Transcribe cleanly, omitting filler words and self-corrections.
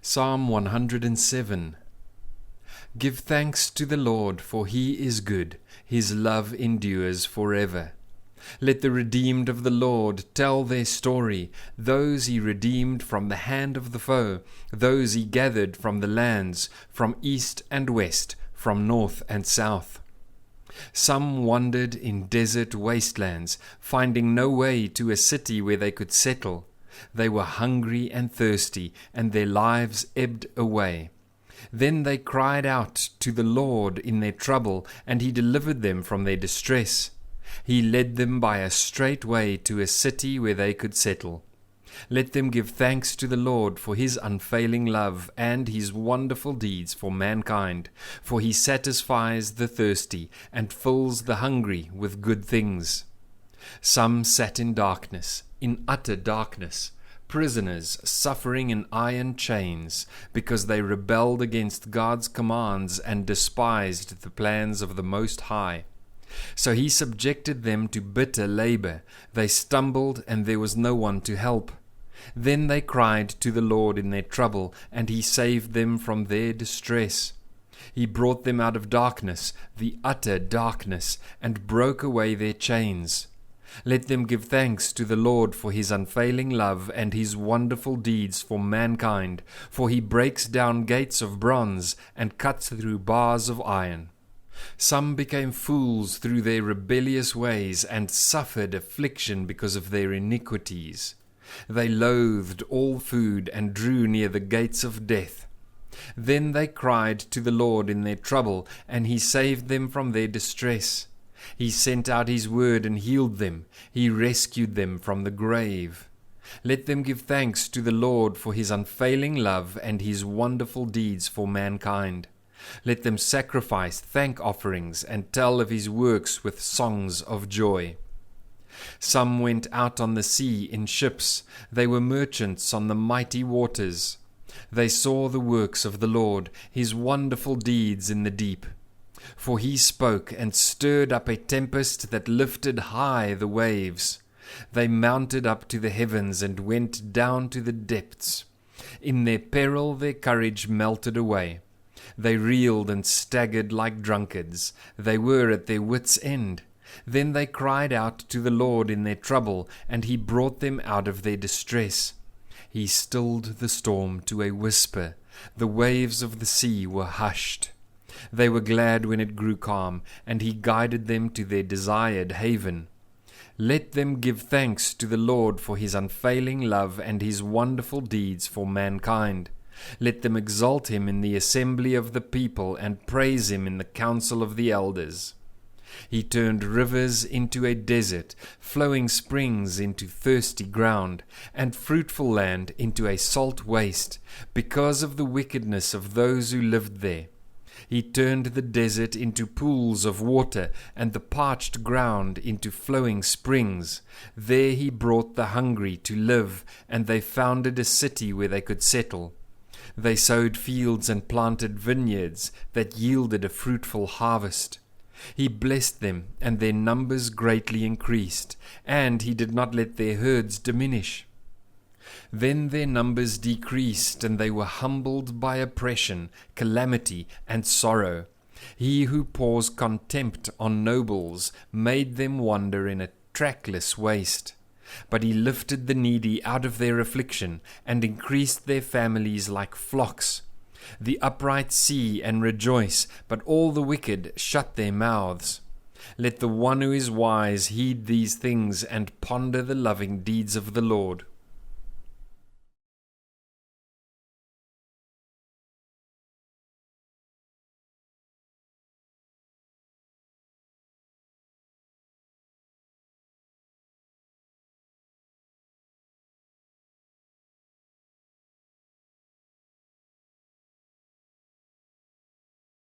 Psalm 107. Give thanks to the Lord, for he is good, his love endures forever. Let the redeemed of the Lord tell their story, those he redeemed from the hand of the foe, those he gathered from the lands, from east and west, from north and south. Some wandered in desert wastelands, finding no way to a city where they could settle. They were hungry and thirsty, and their lives ebbed away. Then they cried out to the Lord in their trouble, and he delivered them from their distress. He led them by a straight way to a city where they could settle. Let them give thanks to the Lord for his unfailing love and his wonderful deeds for mankind, for he satisfies the thirsty and fills the hungry with good things. Some sat in darkness, in utter darkness, prisoners suffering in iron chains, because they rebelled against God's commands and despised the plans of the Most High. So he subjected them to bitter labor. They stumbled, and there was no one to help. Then they cried to the Lord in their trouble, and he saved them from their distress. He brought them out of darkness, the utter darkness, and broke away their chains. Let them give thanks to the Lord for his unfailing love and his wonderful deeds for mankind, for he breaks down gates of bronze and cuts through bars of iron. Some became fools through their rebellious ways and suffered affliction because of their iniquities. They loathed all food and drew near the gates of death. Then they cried to the Lord in their trouble, and he saved them from their distress. He sent out his word and healed them. He rescued them from the grave. Let them give thanks to the Lord for his unfailing love and his wonderful deeds for mankind. Let them sacrifice thank offerings and tell of his works with songs of joy. Some went out on the sea in ships. They were merchants on the mighty waters. They saw the works of the Lord, his wonderful deeds in the deep. For he spoke and stirred up a tempest that lifted high the waves. They mounted up to the heavens and went down to the depths. In their peril their courage melted away. They reeled and staggered like drunkards. They were at their wits' end. Then they cried out to the Lord in their trouble, and he brought them out of their distress. He stilled the storm to a whisper. The waves of the sea were hushed. They were glad when it grew calm, and he guided them to their desired haven. Let them give thanks to the Lord for his unfailing love and his wonderful deeds for mankind. Let them exalt him in the assembly of the people and praise him in the council of the elders. He turned rivers into a desert, flowing springs into thirsty ground, and fruitful land into a salt waste, because of the wickedness of those who lived there. He turned the desert into pools of water, and the parched ground into flowing springs. There he brought the hungry to live, and they founded a city where they could settle. They sowed fields and planted vineyards that yielded a fruitful harvest. He blessed them, and their numbers greatly increased, and he did not let their herds diminish. Then their numbers decreased, and they were humbled by oppression, calamity, and sorrow. He who pours contempt on nobles made them wander in a trackless waste. But he lifted the needy out of their affliction, and increased their families like flocks. The upright see and rejoice, but all the wicked shut their mouths. Let the one who is wise heed these things, and ponder the loving deeds of the Lord.